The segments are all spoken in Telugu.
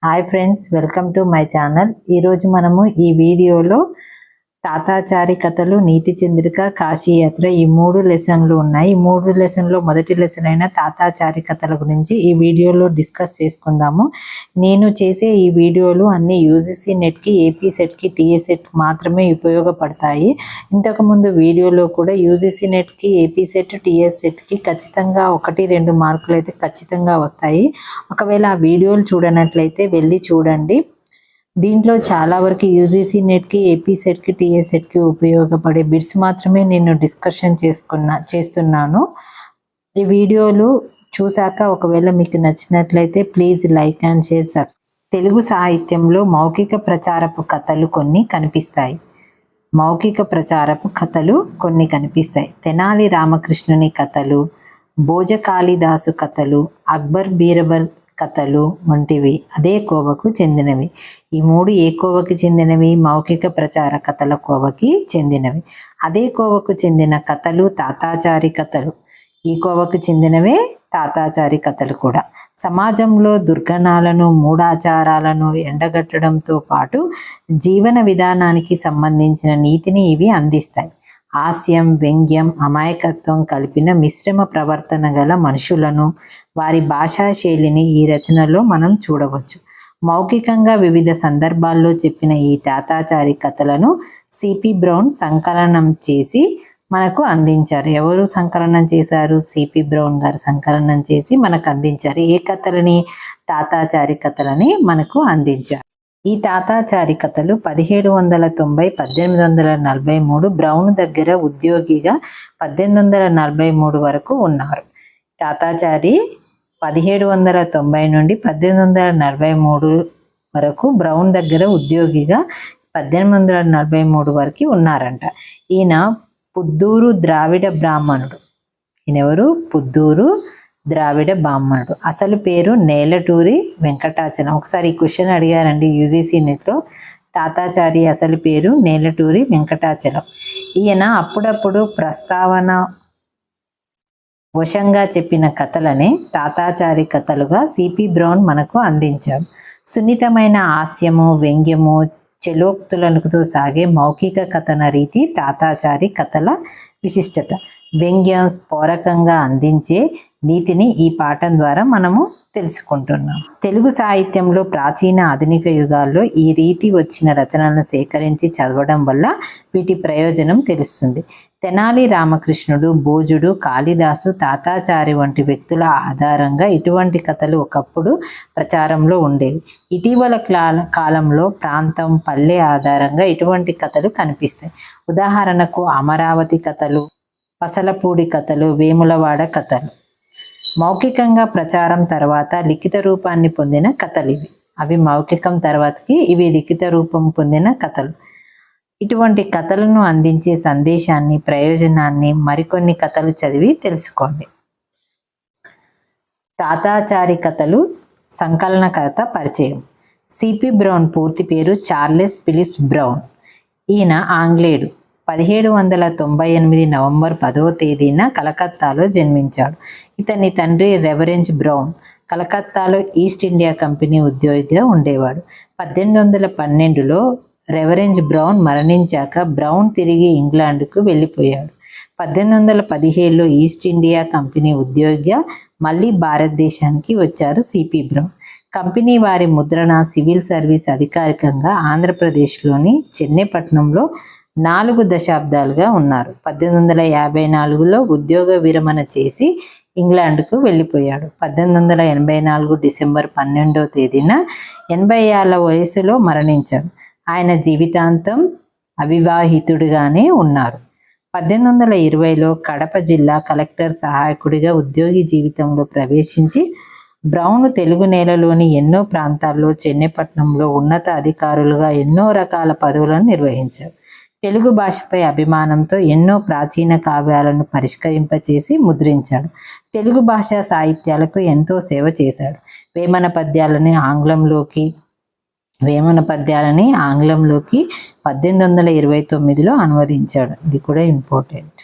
Hi friends, welcome to my channel. ఈరోజు మనము ఈ వీడియోలో తాతాచారి కథలు, నీతి చంద్రిక, కాశీయాత్ర ఈ 3 లెసన్లు ఉన్నాయి. ఈ 3 లెసన్లో మొదటి లెసన్ అయిన తాతాచారి కథల గురించి ఈ వీడియోలో డిస్కస్ చేసుకుందాము. నేను చేసే ఈ వీడియోలు అన్ని యూజీసీ నెట్కి, ఏపీ సెట్కి, టీఏ సెట్కి మాత్రమే ఉపయోగపడతాయి. ఇంతకుముందు వీడియోలో కూడా యూజీసీ నెట్కి, ఏపీ సెట్, టీఏ సెట్కి ఖచ్చితంగా 1-2 మార్కులు అయితే ఖచ్చితంగా వస్తాయి. ఒకవేళ ఆ వీడియోలు చూడనట్లయితే వెళ్ళి చూడండి. దీంట్లో చాలా వరకు యూజీసీ నెట్కి, ఏపీ సెట్కి, టీఏ సెట్కి ఉపయోగపడే బిట్స్ మాత్రమే నేను డిస్కషన్ చేస్తున్నాను. ఈ వీడియోలు చూశాక ఒకవేళ మీకు నచ్చినట్లయితే please like and share, subscribe. Telugu సాహిత్యంలో మౌఖిక ప్రచారపు కథలు కొన్ని కనిపిస్తాయి. తెనాలి రామకృష్ణుని కథలు, భోజ కాళిదాసు కథలు, అక్బర్ బీర్బల్ కథలు వంటివి అదే కోవకు చెందినవి. ఈ 3 ఏ కోవకి చెందినవి? మౌఖిక ప్రచార కథల కోవకి చెందినవి. అదే కోవకు చెందిన కథలు తాతాచారి కథలు. ఈ కోవకు చెందినవే తాతాచారి కథలు కూడా. సమాజంలో దుర్గణాలను, మూఢాచారాలను ఎండగట్టడంతో పాటు జీవన విధానానికి సంబంధించిన నీతిని ఇవి అందిస్తాయి. హాస్యం, వ్యంగ్యం, అమాయకత్వం కలిపిన మిశ్రమ ప్రవర్తన గల మనుషులను, వారి భాషా శైలిని ఈ రచనలో మనం చూడవచ్చు. మౌఖికంగా వివిధ సందర్భాల్లో చెప్పిన ఈ తాతాచారి కథలను సిపి బ్రౌన్ సంకలనం చేసి మనకు అందించారు. ఎవరు సంకలనం చేశారు? సిపి బ్రౌన్ గారు సంకలనం చేసి మనకు అందించారు. ఏ కథలని? తాతాచారి కథలని మనకు అందించారు. ఈ తాతాచారి కథలు 1790-1843 బ్రౌన్ దగ్గర ఉద్యోగిగా 1843 వరకు ఉన్నారు. తాతాచారి 1790 నుండి 1843 వరకు బ్రౌన్ దగ్గర ఉద్యోగిగా 1843 వరకు ఉన్నారంట. ఈయన పుత్తూరు ద్రావిడ బ్రాహ్మణుడు. ఈయనెవరు? పుత్తూరు ద్రావిడ బ్రాహ్మణుడు. అసలు పేరు నేలటూరి వెంకటాచలం. ఒకసారి ఈ క్వశ్చన్ అడిగారండి యూజీసీ నెట్లో. తాతాచారి అసలు పేరు నేలటూరి వెంకటాచలం. ఈయన అప్పుడప్పుడు ప్రస్తావన వశంగా చెప్పిన కథలనే తాతాచారి కథలుగా సిపి బ్రౌన్ మనకు అందించాడు. సున్నితమైన హాస్యము, వ్యంగ్యము, చలోక్తులతో సాగే మౌఖిక కథన రీతి తాతాచారి కథల విశిష్టత. వ్యంగ్యం స్ఫోరకంగా అందించే నీతిని ఈ పాఠం ద్వారా మనము తెలుసుకుంటున్నాం. తెలుగు సాహిత్యంలో ప్రాచీన, ఆధునిక యుగాల్లో ఈ రీతి వచ్చిన రచనలను సేకరించి చదవడం వల్ల వీటి ప్రయోజనం తెలుస్తుంది. తెనాలి రామకృష్ణుడు, భోజుడు, కాళిదాసు, తాతాచారి వంటి వ్యక్తుల ఆధారంగా ఇటువంటి కథలు ఒకప్పుడు ప్రచారంలో ఉండేవి. ఇటీవల కాలంలో ప్రాంతం, పల్లె ఆధారంగా ఇటువంటి కథలు కనిపిస్తాయి. ఉదాహరణకు అమరావతి కథలు, పసలపూడి కథలు, వేములవాడ కథలు. మౌఖికంగా ప్రచారం తర్వాత లిఖిత రూపాన్ని పొందిన కథలు ఇవి. అవి మౌఖికం తర్వాతకి ఇవి లిఖిత రూపం పొందిన కథలు. ఇటువంటి కథలను అందించే సందేశాన్ని, ప్రయోజనాన్ని మరికొన్ని కథలు చదివి తెలుసుకోండి. తాతాచారి కథలు సంకలనకర్త పరిచయం. సిపి బ్రౌన్ పూర్తి పేరు చార్లెస్ ఫిలిప్స్ బ్రౌన్. ఈయన ఆంగ్లేయుడు. 1798 నవంబర్ 10వ తేదీన కలకత్తాలో జన్మించాడు. ఇతని తండ్రి రెవరెంజ్ బ్రౌన్ కలకత్తాలో ఈస్ట్ ఇండియా కంపెనీ ఉద్యోగిగా ఉండేవాడు. 1812లో రెవరెంజ్ బ్రౌన్ మరణించాక బ్రౌన్ తిరిగి ఇంగ్లాండ్కు వెళ్ళిపోయాడు. 1817లో ఈస్ట్ ఇండియా కంపెనీ ఉద్యోగిగా మళ్ళీ భారతదేశానికి వచ్చారు సిపి బ్రౌన్. కంపెనీ వారి ముద్రణ, సివిల్ సర్వీస్ అధికారికంగా ఆంధ్రప్రదేశ్లోని చెన్నైపట్నంలో 4 దశాబ్దాలుగా ఉన్నారు. 1854లో ఉద్యోగ విరమణ చేసి ఇంగ్లాండ్కు వెళ్ళిపోయాడు. 1884 డిసెంబర్ 12వ తేదీన 80 ఏళ్ల వయసులో మరణించాడు. ఆయన జీవితాంతం అవివాహితుడిగానే ఉన్నారు. 1820లో కడప జిల్లా కలెక్టర్ సహాయకుడిగా ఉద్యోగి జీవితంలో ప్రవేశించి బ్రౌన్ తెలుగు నేలలోని ఎన్నో ప్రాంతాల్లో, చెన్నైపట్నంలో ఉన్నత అధికారులుగా ఎన్నో రకాల పదవులను నిర్వహించారు. తెలుగు భాషపై అభిమానంతో ఎన్నో ప్రాచీన కావ్యాలను పరిష్కరింపచేసి ముద్రించాడు. తెలుగు భాషా సాహిత్యాలకు ఎంతో సేవ చేశాడు. వేమన పద్యాలని ఆంగ్లంలోకి 1829లో అనువదించాడు. ఇది కూడా ఇంపార్టెంట్.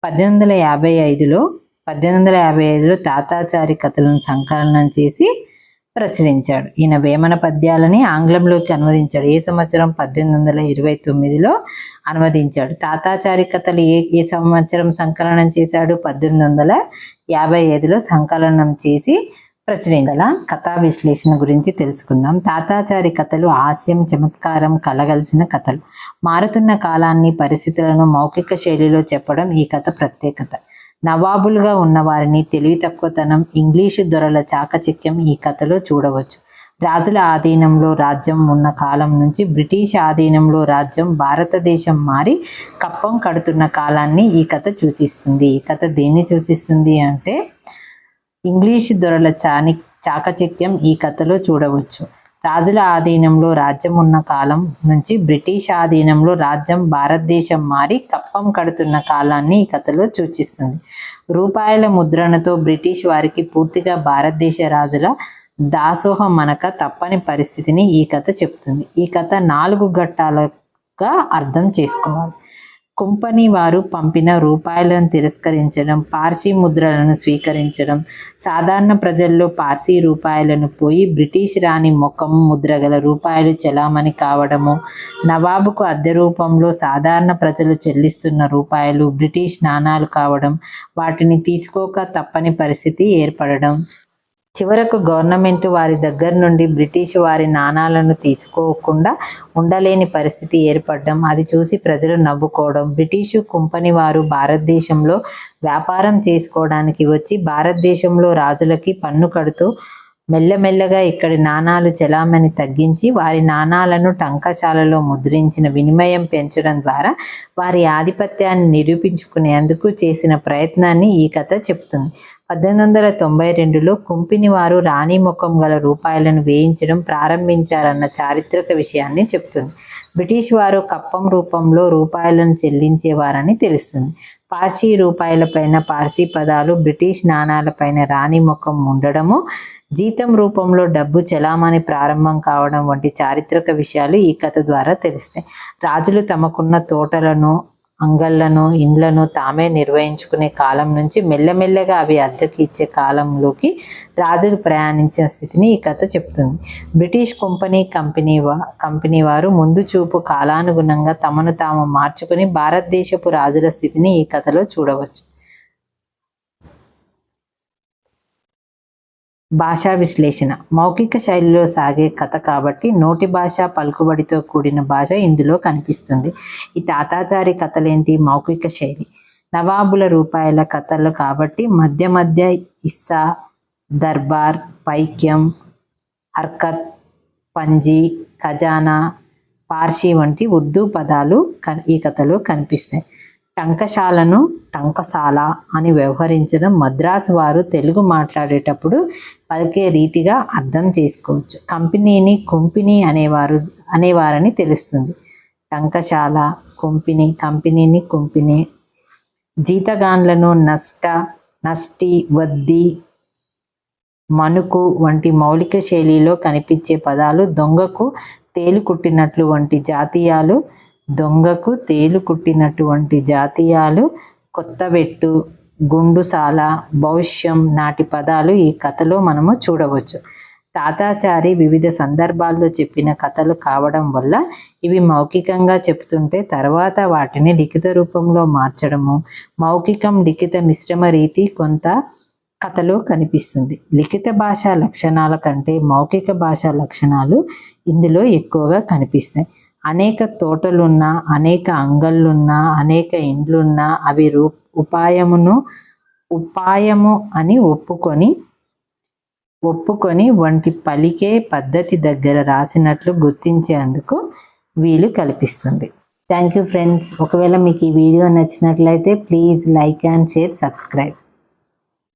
1855లో 1855లో తాతాచారి కథలను సంకలనం చేసి ప్రచురించాడు. ఈయన వేమన పద్యాలని ఆంగ్లంలోకి అనువదించాడు. ఏ సంవత్సరం? 1829లో అనువదించాడు. తాతాచారి కథలు ఏ సంవత్సరం సంకలనం చేశాడు? 1855లో సంకలనం చేసి ప్రచురించాల. కథా విశ్లేషణ గురించి తెలుసుకుందాం. తాతాచారి కథలు హాస్యం, చమత్కారం కలగలిసిన కథలు. మారుతున్న కాలాన్ని, పరిస్థితులను మౌఖిక శైలిలో చెప్పడం ఈ కథ ప్రత్యేకత. నవాబులుగా ఉన్న వారిని తెలివి తక్కువతనం, ఇంగ్లీషు దొరల చాకచక్యం ఈ కథలో చూడవచ్చు. రాజుల ఆధీనంలో రాజ్యం ఉన్న కాలం నుంచి బ్రిటిష్ ఆధీనంలో రాజ్యం, భారతదేశం మారి కప్పం కడుతున్న కాలాన్ని ఈ కథ సూచిస్తుంది. ఈ కథ దేన్ని సూచిస్తుంది అంటే ఇంగ్లీషు దొరల చాకచక్యం ఈ కథలో చూడవచ్చు. రాజుల ఆధీనంలో రాజ్యం ఉన్న కాలం నుంచి బ్రిటిష్ ఆధీనంలో రాజ్యం, భారతదేశం మారి కప్పం కడుతున్న కాలాన్ని ఈ కథలో సూచిస్తుంది. రూపాయల ముద్రణతో బ్రిటిష్ వారికి పూర్తిగా భారతదేశ రాజుల దాసోహం మనక తప్పని పరిస్థితిని ఈ కథ చెప్తుంది. ఈ కథ 4 ఘట్టాలుగా అర్థం చేసుకోవాలి. కుంపనీ వారు పంపిన రూపాయలను తిరస్కరించడం, పార్సీ ముద్రలను స్వీకరించడం, సాధారణ ప్రజల్లో పార్సీ రూపాయలను పోయి బ్రిటిష్ రాణి ముఖం ముద్రగల రూపాయలు చెలామణి కావడము, నవాబుకు అద్దె రూపంలో సాధారణ ప్రజలు చెల్లిస్తున్న రూపాయలు బ్రిటిష్ నాణాలు కావడం, వాటిని తీసుకోక తప్పని పరిస్థితి ఏర్పడడం, చివరకు గవర్నమెంట్ వారి దగ్గర నుండి బ్రిటిష్ వారి నాణాలను తీసుకోకుండా ఉండలేని పరిస్థితి ఏర్పడడం, అది చూసి ప్రజలు నవ్వుకోవడం, బ్రిటిషు కుంపనీ వారు భారతదేశంలో వ్యాపారం చేసుకోవడానికి వచ్చి భారతదేశంలో రాజులకి పన్ను కడుతూ మెల్లమెల్లగా ఇక్కడి నాణాలు చెలామణి తగ్గించి వారి నాణాలను టంకశాలలో ముద్రించిన వినిమయం పెంచడం ద్వారా వారి ఆధిపత్యాన్ని నిరూపించుకునేందుకు చేసిన ప్రయత్నాన్ని ఈ కథ చెప్తుంది. 1892లో కుంపిని వారు రాణి ముఖం గల రూపాయలను వేయించడం ప్రారంభించారన్న చారిత్రక విషయాన్ని చెప్తుంది. బ్రిటిష్ వారు కప్పం రూపంలో రూపాయలను చెల్లించేవారని తెలుస్తుంది. పార్సీ రూపాయలపైన పార్సీ పదాలు, బ్రిటిష్ నాణాలపైన రాణి ముఖం ఉండడము, జీతం రూపంలో డబ్బు చెలామణి ప్రారంభం కావడం వంటి చారిత్రక విషయాలు ఈ కథ ద్వారా తెలుస్తాయి. రాజులు తమకున్న తోటలను, అంగళ్లను, ఇండ్లను తామే నిర్వహించుకునే కాలం నుంచి మెల్లమెల్లగా అవి అద్దెకి ఇచ్చే కాలంలోకి రాజులు ప్రయాణించిన స్థితిని ఈ కథ చెప్తుంది. బ్రిటిష్ కంపెనీ వారు ముందు చూపు కాలానుగుణంగా తమను తాము మార్చుకుని భారతదేశపు రాజుల స్థితిని ఈ కథలో చూడవచ్చు. భాషా విశ్లేషణ. మౌఖిక శైలిలో సాగే కథ కాబట్టి నోటి భాష, పలుకుబడితో కూడిన భాష ఇందులో కనిపిస్తుంది. ఈ తాతాచారి కథలేంటి? మౌఖిక శైలి. నవాబుల రూపాయల కథలు కాబట్టి మధ్య మధ్య ఇస్సా, దర్బార్, పైక్యం, హర్కత్, పంజీ, ఖజానా, పార్సీ వంటి ఉర్దూ పదాలు ఈ కథలో కనిపిస్తాయి. టంకశాలను టంకసాల అని వ్యవహరించడం మద్రాసు వారు తెలుగు మాట్లాడేటప్పుడు పలికే రీతిగా అర్థం చేసుకోవచ్చు. కంపెనీని కుంపిని అనేవారని తెలుస్తుంది. టంకశాల, కుంపిని, కంపెనీని కుంపిని. జీతగాన్లను నష్టి, వద్ది, మనుకు వంటి మౌలిక శైలిలో కనిపించే పదాలు దొంగకు తేలు కుట్టినట్లు వంటి జాతీయాలు, కొత్తవెట్టు, గుండుసాల, భవిష్యం నాటి పదాలు ఈ కథలో మనము చూడవచ్చు. తాతాచారి వివిధ సందర్భాల్లో చెప్పిన కథలు కావడం వల్ల ఇవి మౌఖికంగా చెప్తుంటే తర్వాత వాటిని లిఖిత రూపంలో మార్చడము, మౌఖికం లిఖిత మిశ్రమ రీతి కొంత కథలో కనిపిస్తుంది. లిఖిత భాషా లక్షణాల కంటే మౌఖిక భాషా లక్షణాలు ఇందులో ఎక్కువగా కనిపిస్తాయి. అనేక తోటలున్నా, అనేక అంగళ్ళున్నా, అనేక ఇండ్లున్నా అవి ఉపాయము అని ఒప్పుకొని వంటి పలికే పద్ధతి దగ్గర రాసినట్లు గుర్తించేందుకు వీలు కల్పిస్తుంది. Thank you friends. ఒకవేళ మీకు ఈ వీడియో నచ్చినట్లయితే please like and share, subscribe.